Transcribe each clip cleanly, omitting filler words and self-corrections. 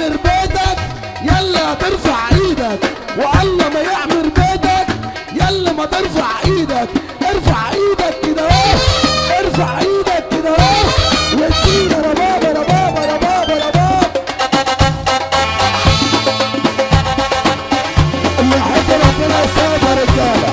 يعمر بيتك يلا ترفع ايدك، والله ما يعمر بيتك يلا ما ترفع ايدك. ارفع ايدك كده اهو، ارفع ايدك كده اهو، وادينا ربابه ربابه ربابه ربابه. اللي يحب ربنا يساعد يا رجاله.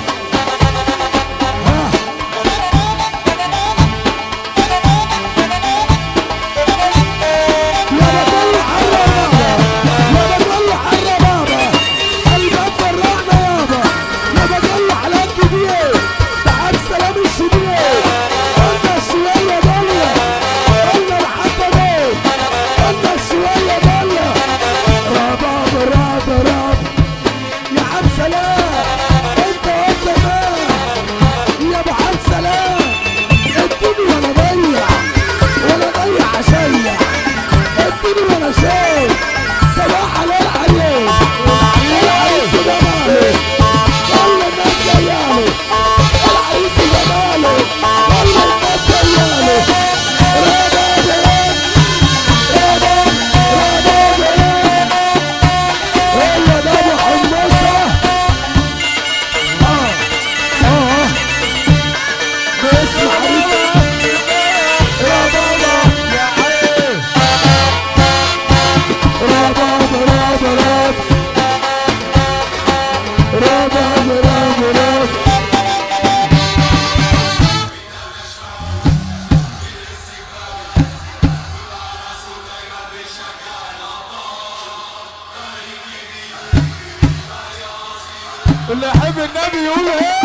اللي يحب النبي يقول ايه؟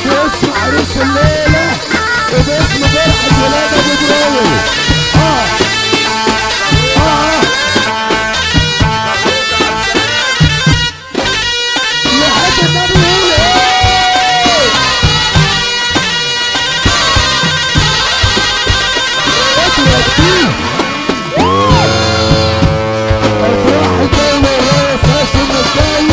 باسم عريس الليله وباسم فرحه ولاد ابو دراوي. يحب النبي يقول ايه؟ افراح الدولة الرئيس هاشم الجاي.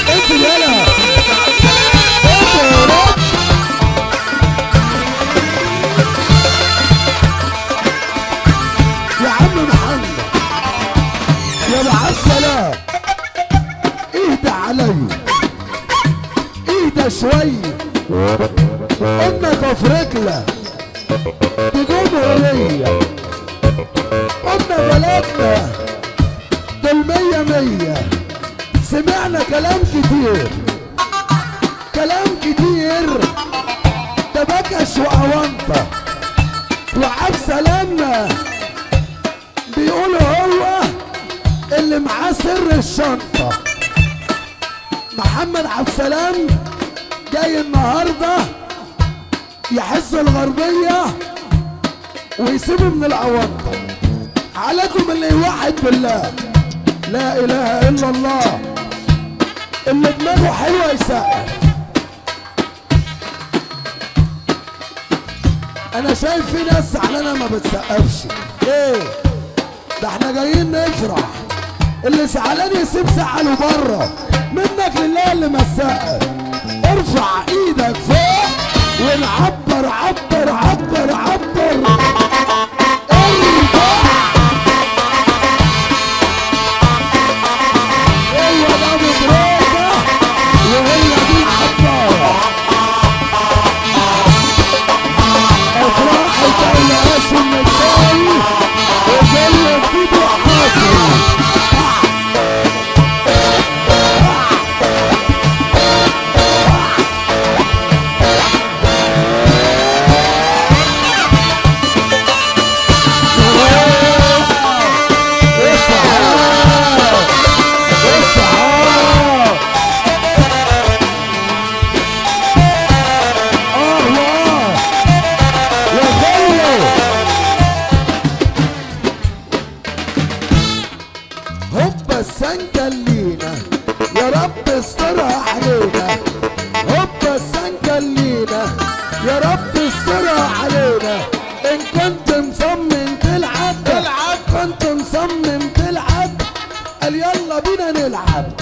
انت يلا انت يا رب. يا عم محمد يا مع السلام، اهدى علي اهدى شوية. قلنا في رجلة دي جمهورية، قلنا بلدنا دول مية مية. سمعنا كلام كتير كلام كتير، ده بكش وأونطة وعب سلامنا بيقولوا هو اللي معاه سر الشنطة. محمد عبد السلام جاي النهارده يحس الغربية ويسيبه من الأونطة. عليكم اللي يوحد بالله لا إله إلا الله، اللي دماغه حلوة يسقف. أنا شايف في ناس زعلانة ما بتسقفش. إيه ده احنا جايين نفرح، اللي زعلان يسيب زعله بره. منك لله اللي ما تسقف. ارفع ايدك فوق ونعبر عبر عبر عبر. ارفع هو ده مدرسة وهي دي العبارة. افراح الدولة هاشم الجاي وجاي فيديو حاصل. يا رب استرها علينا. ان كنت مصمم تلعب كنت مصمم تلعب، قال يلا بينا نلعب،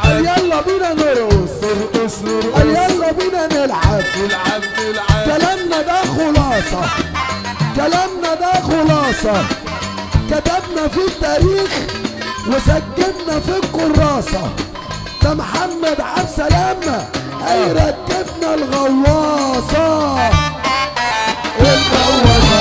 قال يلا بينا نرقص، قال يلا بينا نلعب. كلامنا ده خلاصة، كلامنا ده خلاصة، كتبنا في التاريخ وسجلنا في الكراسة. ده محمد عبد السلام هيركبنا الغواصة. الغواصة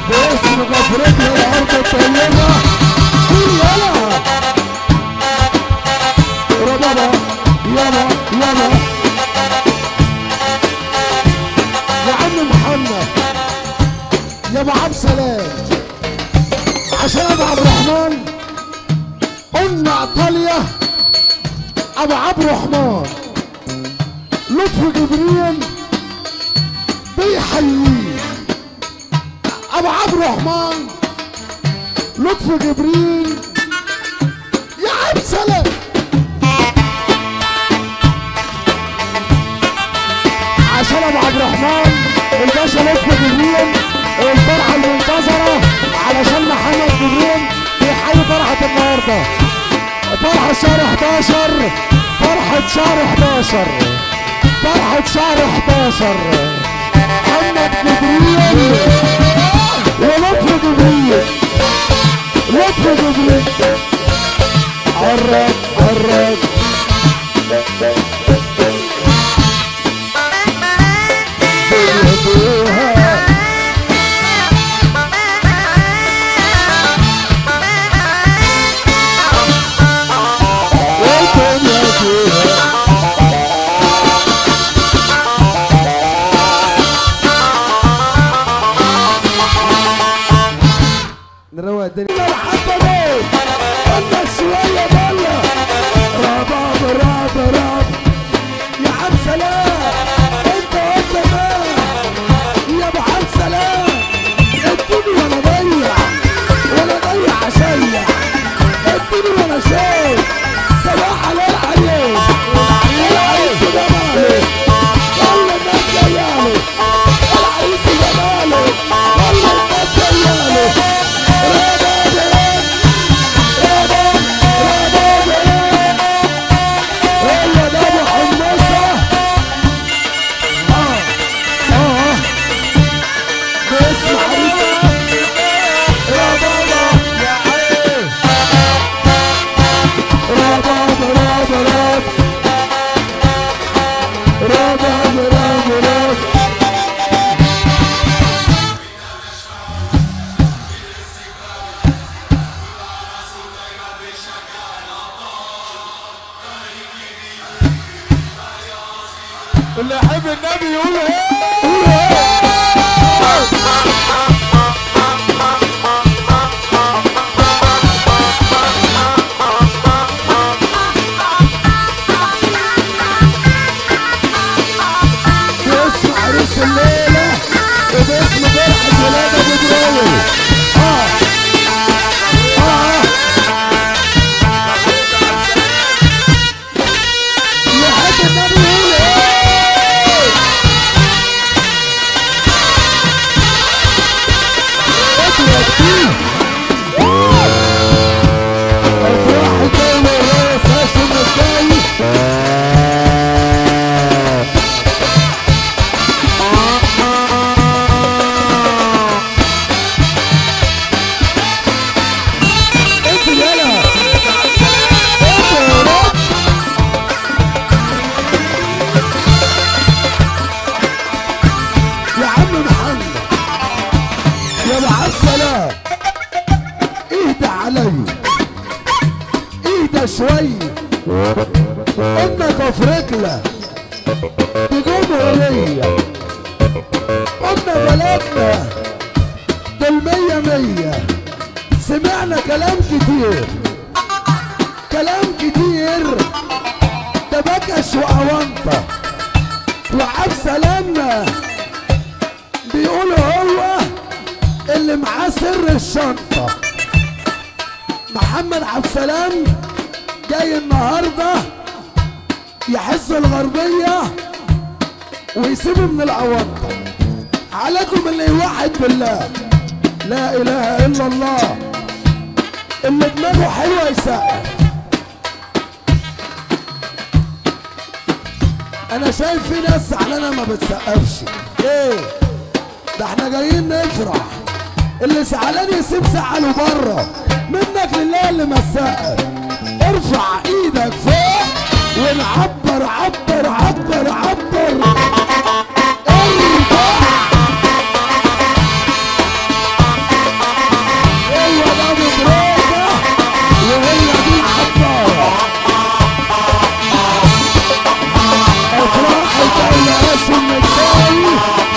باسم غفرتها الأرض الطيبة. يلا ربابا يلا يلا يا عم محمد يا ابو عبد السلام، عشان ابو عبد الرحمن قلنا ايطاليا. ابو عبد الرحمن لطفي جبريل بيحييه. ابو عبد الرحمن لطفي جبريل يا عبد السلام. عشان ابو عبد الرحمن الباشا لطفي جبريل الفرحه المنتظره، علشان محمد جبريل بيحيي فرحه النهارده، فرحه شهر 11، فرحه شهر 11، فرحه شهر 11. محمد جبريل ولطفي جبريل، لطفي جبريل قرب قرب نروق الدنيا الحبة دول. قلنا شوية بلا رباب راب راب يا عبد السلام. انت كمان يا ابو عبد السلام، اديني وانا ضيع ولا ضيع شيء، اديني وانا شايف صباح للعريس. العريس جماله كل الناس جاياله، العريس جماله كل الناس جاياله. اللي يحب النبي يقول ايه؟ باسم عريس الليلة وباسم فرحة ولاد ابو جبريل. يحب النبي يقول ايه؟ اضرب فيه افراح الدولة الرئيس هاشم الجاي. يا ابو عبد السلام اهدى علي، اهدى شوي. قلنا كفركلة دي جمهورية، قلنا بلدنا دول 100 سمعنا كلام كتير، كلام كتير. ده بكش وأونطة وعبد ده سر الشنطة. محمد عبد السلام جاي النهارده يحس الغربية ويسيبه من الأونطة. عليكم اللي يوحد بالله لا إله إلا الله، اللي دماغه حلوة يسقف. أنا شايف في ناس زعلانة ما بتسقفش. إيه ده احنا جايين نفرح، اللي زعلان يسيب زعله بره. منك لله اللي ما تسقف. ارفع ايدك فوق ونعبر عبر عبر عبر. ارفع هو ده مبروكة وهي دي العبارة. افراح الدولة